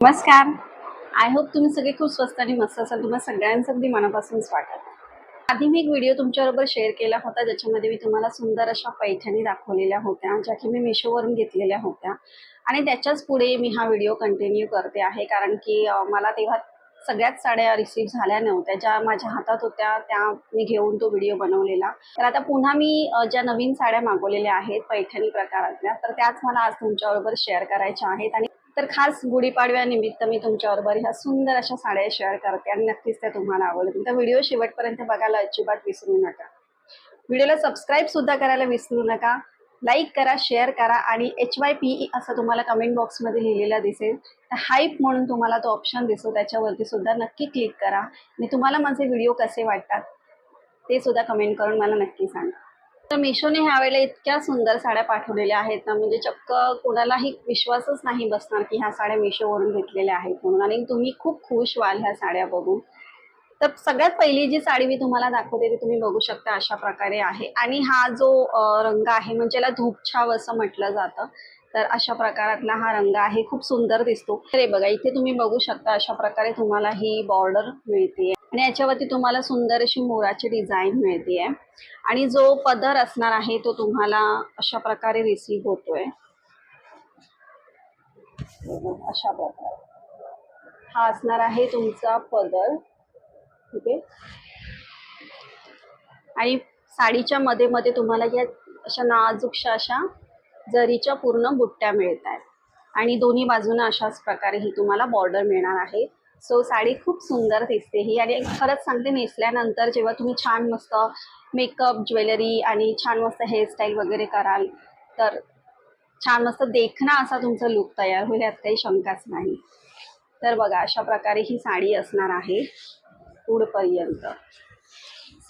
नमस्कार. I hope तुम्ही सगळे खूप स्वस्त आणि मस्त असाल. तुम्हाला सगळ्यांचं अगदी मनापासून स्वागत. आधी मी एक व्हिडिओ तुमच्याबरोबर शेअर केला होता, ज्याच्यामध्ये मी तुम्हाला सुंदर अशा पैठणी दाखवलेल्या होत्या, ज्या की मी मिशोवरून घेतलेल्या होत्या. आणि त्याच्याच पुढे मी हा व्हिडिओ कंटिन्यू करते आहे, कारण की मला तेव्हा सगळ्याच साड्या रिसीव्ह झाल्या नव्हत्या. ज्या माझ्या हातात होत्या त्या मी घेऊन तो व्हिडिओ बनवलेला. तर आता पुन्हा मी ज्या नवीन साड्या मागवलेल्या आहेत पैठणी प्रकारातल्या, तर त्याच मला आज तुमच्याबरोबर शेअर करायच्या आहेत. आणि तर खास गुढीपाडव्यानिमित्त मी तुमच्याबरोबर ह्या सुंदर अशा साड्या शेअर करते आणि नक्कीच त्या तुम्हाला आवडतील. तर व्हिडिओ शेवटपर्यंत बघायला अजिबात विसरू नका. व्हिडिओला सबस्क्राईब सुद्धा करायला विसरू नका. लाईक करा, शेअर करा आणि HYPE असं तुम्हाला कमेंट बॉक्समध्ये लिहिलेलं दिसेल. तर हाईप म्हणून तुम्हाला तो ऑप्शन दिसतो, त्याच्यावरती सुद्धा नक्की क्लिक करा आणि तुम्हाला माझे व्हिडिओ कसे वाटतात ते सुद्धा कमेंट करून मला नक्की सांगा. तर मिशोने ह्यावेळेला इतक्या सुंदर साड्या पाठवलेल्या आहेत ना, म्हणजे चक्क कोणालाही विश्वासच नाही बसणार की ह्या साड्या मिशोवरून घेतलेल्या आहेत म्हणून. आणि तुम्ही खूप खुश व्हाल ह्या साड्या बघून. तर सगळ्यात पहिली जी साडी मी तुम्हाला दाखवते ती तुम्ही बघू शकता अशा प्रकारे आहे. आणि हा जो रंग आहे म्हणजे याला धूपछाव असं म्हटलं जातं. तर अशा प्रकारातला हा रंग आहे, खूप सुंदर दिसतो. तर हे बघा, इथे तुम्ही बघू शकता अशा प्रकारे तुम्हाला ही बॉर्डर मिळते आणि याच्यावरती तुम्हाला सुंदर अशी मोराची डिझाईन मिळते. आणि जो पदर असणार आहे तो तुम्हाला अशा प्रकारे रिसीव्ह होतोय. अशा प्रकारे हा असणार आहे तुमचा पदर. ठीक आहे. आणि साडीच्या मध्ये मध्ये तुम्हाला या अशा नाजूकशा अशा जरीच्या पूर्ण बुट्ट्या मिळत आहेत आणि दोन्ही बाजूने अशाच प्रकारे ही तुम्हाला बॉर्डर मिळणार आहे. सो साडी खूप सुंदर दिसते ही. आणि खरंच सांगते, नेसल्यानंतर जेव्हा तुम्ही छान मस्त मेकअप, ज्वेलरी आणि छान मस्त हेअरस्टाईल वगैरे कराल तर छान मस्त देखणा असा तुमचा लुक तयार होईल, यात काही शंकाच नाही. तर बघा, अशा प्रकारे ही साडी असणार आहे पुढपर्यंत.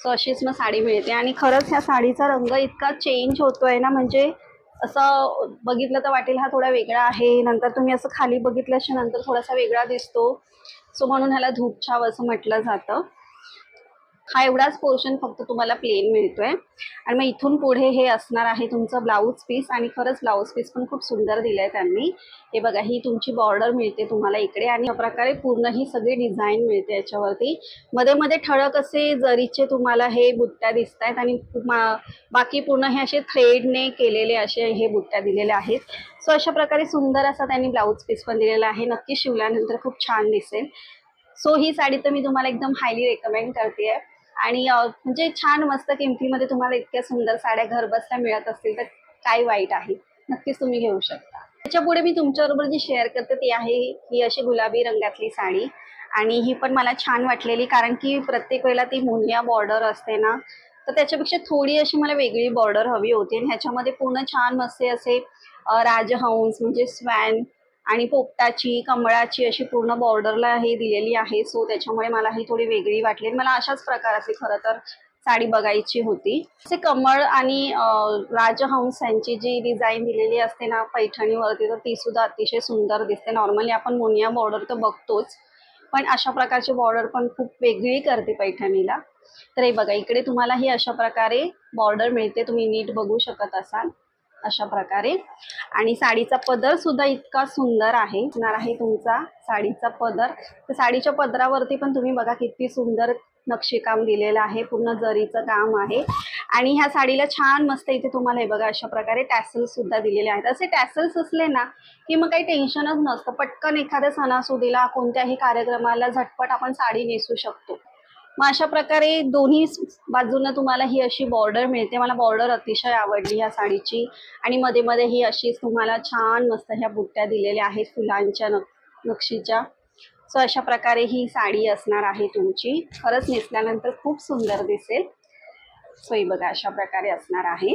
सो अशीच मग साडी मिळते. आणि खरंच ह्या साडीचा रंग इतका चेंज होतोय ना, म्हणजे असं बघितलं तर वाटेल हा थोडा वेगळा आहे, नंतर तुम्ही असं खाली बघितल्याच्या नंतर थोडासा वेगळा दिसतो. सो म्हणून ह्याला धूपछाव असं म्हटलं जातं. हा एवढाच पोर्शन फक्त तुम्हाला प्लेन मिळतोय. आणि मग इथून पुढे हे असणार आहे तुमचं ब्लाऊज पीस. आणि खरंच ब्लाऊज पीस पण खूप सुंदर दिलंय त्यांनी. हे बघा, ही तुमची बॉर्डर मिळते तुम्हाला इकडे आणि या प्रकारे पूर्ण ही सगळी डिझाईन मिळते याच्यावरती. मध्ये मध्ये ठळक असे जरीचे तुम्हाला हे बुट्ट्या दिसत आहेत आणि बाकी पूर्ण हे असे थ्रेडने केलेले असे हे बुट्ट्या दिलेले आहेत. सो अशा प्रकारे सुंदर असा त्यांनी ब्लाऊज पीस पण दिलेला आहे. नक्की शिवल्यानंतर खूप छान दिसेल. सो ही साडी तर मी तुम्हाला एकदम हायली रेकमेंड करते. आणि म्हणजे छान मस्त किमतीमध्ये तुम्हाला इतक्या सुंदर साड्या घरबसल्या मिळत असतील तर काय वाईट आहे. नक्कीच तुम्ही घेऊ शकता. त्याच्यापुढे मी तुमच्याबरोबर जी शेअर करते ती आहे ही अशी गुलाबी रंगातली साडी. आणि ही पण मला छान वाटलेली, कारण की प्रत्येक वेळेला ती मुनिया बॉर्डर असते ना, तर त्याच्यापेक्षा थोडी अशी मला वेगळी बॉर्डर हवी होती. आणि ह्याच्यामध्ये पूर्ण छान मस्त असे राजहंस म्हणजे स्वॅन आणि पोपटाची, कमळाची अशी पूर्ण बॉर्डरला हे दिलेली आहे. सो त्याच्यामुळे मला ही थोडी वेगळी वाटली. मला अशाच प्रकाराची खरं तर साडी बघायची होती. असे कमळ आणि राजहंस यांची जी डिझाईन दिलेली असते ना पैठणीवरती, तर ती सुद्धा अतिशय सुंदर दिसते. नॉर्मली आपण मोनिया बॉर्डर तर बघतोच, पण अशा प्रकारची बॉर्डर पण खूप वेगळी करते पैठणीला. तर हे बघा, इकडे तुम्हाला ही अशा प्रकारे बॉर्डर मिळते, तुम्ही नीट बघू शकत असाल अशा प्रकारे. आणि साडीचा पदर सुद्धा इतका सुंदर आहे तुमचा साडीचा पदर. तर साडीच्या पदरावरती पण तुम्ही बघा किती सुंदर नक्षीकाम दिलेलं आहे, पूर्ण जरीचं काम आहे. आणि ह्या साडीला छान मस्त इथे तुम्हाला हे बघा अशा प्रकारे टॅसल्स सुद्धा दिलेले आहेत. असे टॅसल्स असले ना की मग काही टेन्शनच नसतं. पटकन एखाद्या सणासुदीला कोणत्याही कार्यक्रमाला झटपट आपण साडी नेसू शकतो. मग अशा प्रकारे दोन्ही बाजूनं तुम्हाला ही अशी बॉर्डर मिळते. मला बॉर्डर अतिशय आवडली ह्या साडीची. आणि मध्ये मध्ये ही अशीच तुम्हाला छान मस्त ह्या बुट्ट्या दिलेल्या आहेत फुलांच्या नक्षीच्या. सो अशा प्रकारे ही साडी असणार आहे तुमची. खरंच नेसल्यानंतर खूप सुंदर दिसेल. सो ही बघा अशा प्रकारे असणार आहे.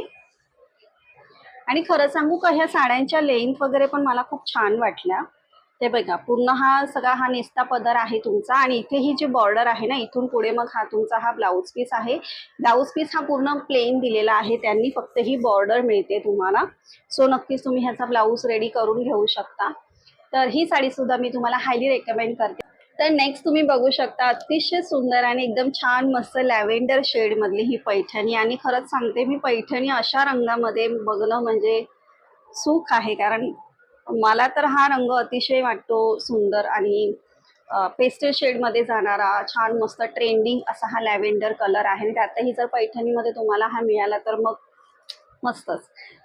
आणि खरं सांगू का, ह्या साड्यांच्या लेंथ वगैरे पण मला खूप छान वाटल्या. ते बघा, पूर्ण हा सगळा हा नेसता पदर आहे तुमचा. आणि इथे ही जी बॉर्डर आहे ना, इथून पुढे मग हा तुमचा हा ब्लाऊज पीस आहे. ब्लाऊज पीस हा पूर्ण प्लेन दिलेला आहे त्यांनी, फक्त ही बॉर्डर मिळते तुम्हाला. सो नक्कीच तुम्ही ह्याचा ब्लाऊज रेडी करून घेऊ शकता. तर ही साडी सुद्धा मी तुम्हाला हायली रेकमेंड करते. तर नेक्स्ट तुम्ही बघू शकता अतिशय सुंदर आणि एकदम छान मस्त लॅव्हेंडर शेडमधली ही पैठणी. आणि खरंच सांगते मी, पैठणी अशा रंगामध्ये बघणं म्हणजे सुख आहे. कारण मला तर हा रंग अतिशय वाटतो सुंदर आणि पेस्टल शेडमध्ये जाणारा छान मस्त ट्रेंडिंग असा हा लॅव्हेंडर कलर आहे आणि त्यातही जर पैठणीमध्ये तुम्हाला हा मिळाला तर मग मस्तच.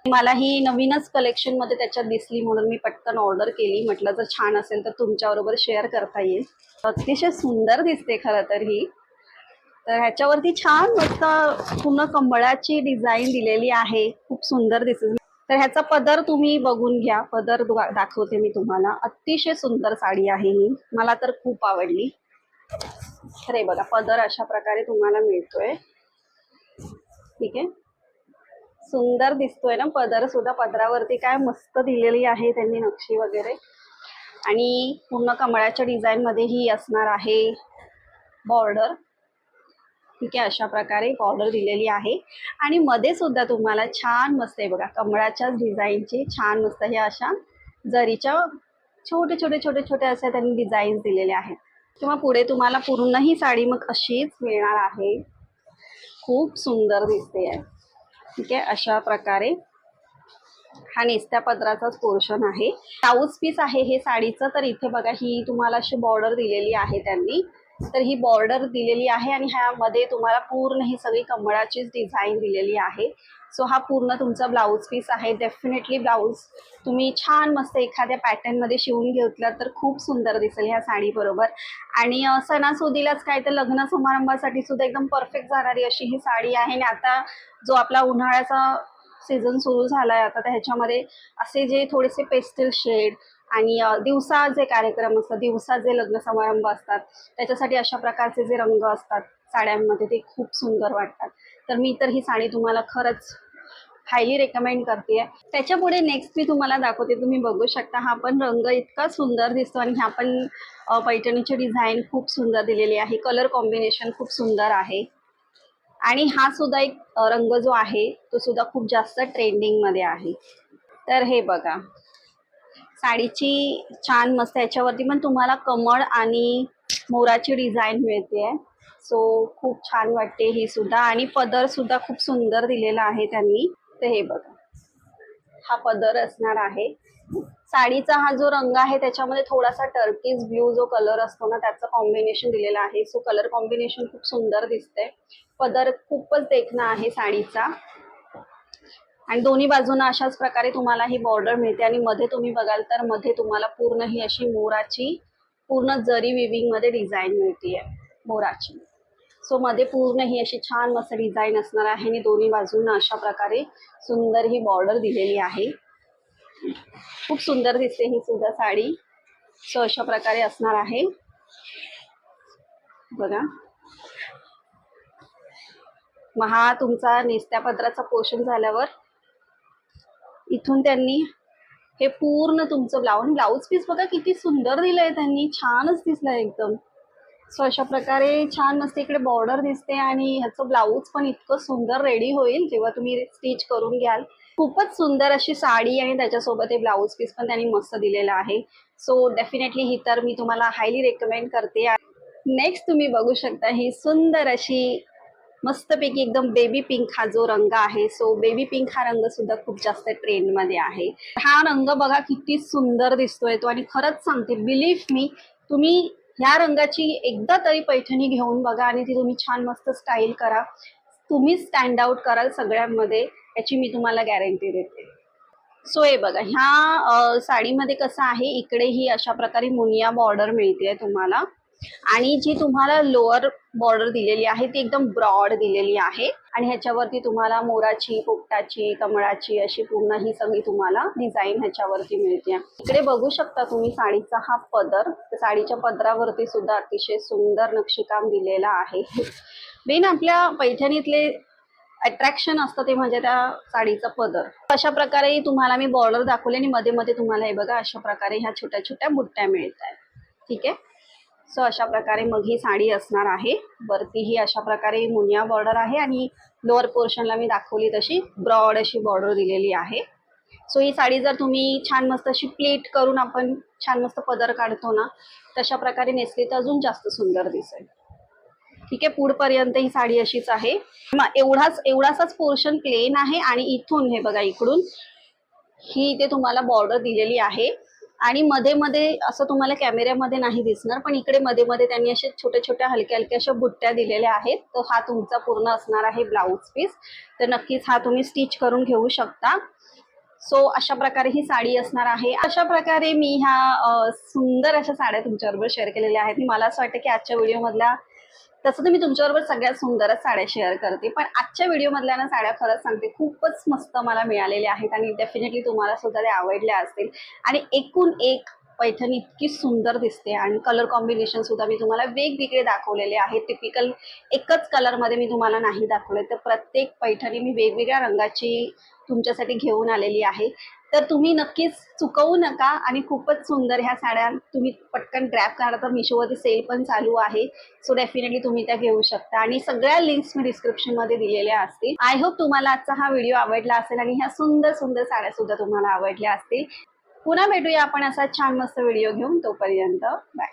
मला ही नवीनच कलेक्शनमध्ये त्याच्यात दिसली म्हणून मी पटकन ऑर्डर केली. म्हटलं जर छान असेल तर तुमच्याबरोबर शेअर करता येईल. अतिशय सुंदर दिसते खरं तर ही. तर ह्याच्यावरती छान मस्त पूर्ण कमळाची डिझाईन दिलेली आहे. खूप सुंदर दिसते. तर ह्याचा पदर तुम्ही बघून घ्या. पदर दाखवते मी तुम्हाला. अतिशय सुंदर साडी आहे ही. मला तर खूप आवडली. तर हे बघा पदर अशा प्रकारे तुम्हाला मिळतोय. ठीक आहे. सुंदर दिसतोय ना पदर सुद्धा. पदरावरती काय मस्त दिलेली आहे त्यांनी नक्षी वगैरे आणि पूर्ण कमळाच्या डिझाईन मध्ये ही असणार आहे बॉर्डर. ठीक आहे. अशा प्रकारे बॉर्डर दिलेली आहे आणि मध्ये सुद्धा तुम्हाला छान मस्त आहे बघा कमळाच्या डिझाईनची छान मस्त हे अशा जरीच्या छोटे छोटे छोटे छोटे असे त्यांनी डिझाईन्स दिलेले आहेत. किंवा पुढे तुम्हाला पूर्ण ही साडी मग अशीच मिळणार आहे. खूप सुंदर दिसते आहे. ठीक आहे. अशा प्रकारे हा नेसत्या पदराचाच पोर्शन आहे. ब्लाऊज पीस आहे हे साडीचं. तर इथे बघा ही तुम्हाला अशी बॉर्डर दिलेली आहे त्यांनी. तर ही बॉर्डर दिलेली आहे आणि ह्यामध्ये तुम्हाला पूर्ण ही सगळी कमळाचीच डिझाईन दिलेली आहे. सो हा पूर्ण तुमचा ब्लाऊज पीस आहे. डेफिनेटली ब्लाऊज तुम्ही छान मस्त एखाद्या पॅटर्नमध्ये शिवून घेतला तर खूप सुंदर दिसेल ह्या साडी बरोबर. आणि सणासुदीलाच काय तर लग्न समारंभासाठी सुद्धा एकदम परफेक्ट जाणारी अशी ही साडी आहे. आणि आता जो आपला उन्हाळ्याचा सीझन सुरू झालाय आता, तर ह्याच्यामध्ये असे जे थोडेसे पेस्टल शेड आणि दिवसा जे कार्यक्रम असतात, दिवसा जे लग्न समारंभ असतात, त्याच्यासाठी अशा प्रकारचे जे रंग असतात साड्यांमध्ये ते खूप सुंदर वाटतात. तर मी तर ही साडी तुम्हाला खरंच हायली रेकमेंड करते. त्याच्यापुढे नेक्स्ट मी तुम्हाला दाखवते. तुम्ही बघू शकता हा पण रंग इतका सुंदर दिसतो आणि ह्या पण पैठणीची डिझाईन खूप सुंदर दिलेली आहे. कलर कॉम्बिनेशन खूप सुंदर आहे आणि हा सुद्धा एक रंग जो आहे तो सुद्धा खूप जास्त ट्रेंडिंग मध्ये आहे. तर हे बघा साडीची छान मस्त याच्यावरती पण तुम्हाला कमळ आणि मोराची डिझाईन मिळते. सो खूप छान वाटते ही सुद्धा आणि पदर सुद्धा खूप सुंदर दिलेला आहे त्यांनी. तर हे बघा हा पदर असणार आहे. साडीचा हा जो रंग आहे त्याच्यामध्ये थोडासा टर्कीज ब्ल्यू जो कलर असतो ना त्याचं कॉम्बिनेशन दिलेलं आहे. सो कलर कॉम्बिनेशन खूप सुंदर दिसते. पदर खूपच देखणा आहे साडीचा आणि दोन्ही बाजूना अशाच प्रकारे तुम्हाला ही बॉर्डर मिळते आणि मध्ये तुम्ही बघाल तर मध्ये तुम्हाला पूर्ण ही अशी मोराची पूर्ण जरी विविंग मध्ये डिझाईन मिळते मोराची. सो मध्ये पूर्ण ही अशी छान मस्त डिझाईन असणार आहे आणि दोन्ही बाजूंना अशा प्रकारे सुंदर ही बॉर्डर दिलेली आहे. खूप सुंदर दिसते ही सुद्धा साडी. सो अशा प्रकारे असणार आहे बघा. मग हा तुमचा नेसत्या पदराचा पोर्शन झाल्यावर इथून त्यांनी हे पूर्ण तुमचं ब्लाऊज पीस बघा किती सुंदर दिलंय त्यांनी. छानच दिसलंय एकदम. सो अशा प्रकारे छान मस्त इकडे बॉर्डर दिसते आणि ह्याचं ब्लाऊज पण इतकं सुंदर रेडी होईल जेव्हा तुम्ही स्टिच करून घ्याल. खूपच सुंदर अशी साडी आणि त्याच्यासोबत हे ब्लाऊज पीस पण त्यांनी मस्त दिलेलं आहे. सो डेफिनेटली ही तर मी तुम्हाला हायली रेकमेंड करते. नेक्स्ट तुम्ही बघू शकता ही सुंदर अशी मस्तपैकी एकदम बेबी पिंक हा जो रंग आहे. सो बेबी पिंक हा रंग सुद्धा खूप जास्त ट्रेंड मध्ये आहे. हा रंग बघा किती सुंदर दिसतोय तो आणि खरंच सांगते बिलीव्ह मी तुम्ही ह्या रंगाची एकदा तरी पैठणी घेऊन बघा आणि ती तुम्ही छान मस्त स्टाईल करा. तुम्ही स्टँड आउट कराल सगळ्यांमध्ये याची मी तुम्हाला गॅरंटी देते. सो हे बघा ह्या साडीमध्ये कसं आहे इकडे ही अशा प्रकारे मुनिया बॉर्डर मिळते तुम्हाला आणि जी तुम्हाला लोअर बॉर्डर दिलेली आहे ती एकदम ब्रॉड दिलेली आहे आणि ह्याच्यावरती तुम्हाला मोराची पोपटाची कमळाची अशी पूर्ण ही सगळी तुम्हाला डिझाईन ह्याच्यावरती मिळते. इकडे बघू शकता तुम्ही साडीचा हा पदर. साडीच्या पदरावरती सुद्धा अतिशय सुंदर नक्षीकाम दिलेलं आहे. मेन आपल्या पैठणीतले अट्रॅक्शन असतं ते म्हणजे त्या साडीचा पदर. अशा प्रकारे तुम्हाला मी बॉर्डर दाखवले आणि मध्ये मध्ये तुम्हाला हे बघा अशा प्रकारे ह्या छोट्या छोट्या बुट्ट्या मिळत आहेत. ठीक आहे. सो अशा प्रकारे मग ही साडी असणार आहे. वरती ही अशा प्रकारे मुनिया बॉर्डर आहे आणि लोअर पोर्शनला मी दाखवली तशी ब्रॉड अशी बॉर्डर दिलेली आहे. सो ही साडी जर तुम्ही छान मस्त अशी प्लेट करून आपण छान मस्त पदर काढतो ना तशा प्रकारे नेसली तर अजून जास्त सुंदर दिसेल. ठीक आहे. पुढपर्यंत ही साडी अशीच आहे. एवढासाच पोर्शन प्लेन आहे आणि इथून हे बघा इकडून ही इथे तुम्हाला बॉर्डर दिलेली आहे आणि मध्ये मध्ये असं तुम्हाला कॅमेऱ्यामध्ये नाही दिसणार, पण इकडे मध्ये मध्ये त्यांनी असे छोट्या छोट्या हलक्या हलक्या अशा बुट्ट्या दिलेल्या आहेत. तो हा तुमचा पूर्ण असणार आहे ब्लाऊज पीस. तर नक्कीच हा तुम्ही स्टिच करून घेऊ शकता. सो अशा प्रकारे ही साडी असणार आहे. अशा प्रकारे मी ह्या सुंदर अशा साड्या तुमच्याबरोबर शेअर केलेल्या आहेत. मला असं वाटतं की आजच्या व्हिडिओमधल्या, तसं तर मी तुमच्याबरोबर सगळ्यात सुंदरच साड्या शेअर करते, पण आजच्या व्हिडिओमधल्या ना साड्या खरंच सांगते खूपच मस्त मला मिळालेल्या आहेत आणि डेफिनेटली तुम्हाला सुद्धा त्या आवडल्या असतील. आणि एकूण एक पैठणी इतकी सुंदर दिसते आणि कलर कॉम्बिनेशन सुद्धा मी तुम्हाला वेगवेगळे दाखवलेले आहेत. टिपिकल एकच कलरमध्ये मी तुम्हाला नाही दाखवले, तर प्रत्येक पैठणी मी वेगवेगळ्या रंगाची तुमच्यासाठी घेऊन आलेली आहे. तर तुम्ही नक्कीच चुकवू नका आणि खूपच सुंदर ह्या साड्या तुम्ही पटकन ग्रॅब करा. तर मिशोवरती सेल पण चालू आहे, सो डेफिनेटली तुम्ही त्या घेऊ शकता आणि सगळ्या लिंक्स मी डिस्क्रिप्शनमध्ये दिलेल्या असतील. आय होप तुम्हाला आजचा हा व्हिडिओ आवडला असेल आणि ह्या सुंदर सुंदर साड्या सुद्धा तुम्हाला आवडल्या असतील. पुन्हा भेटूया आपण असा छान मस्त व्हिडिओ घेऊन. तोपर्यंत बाय.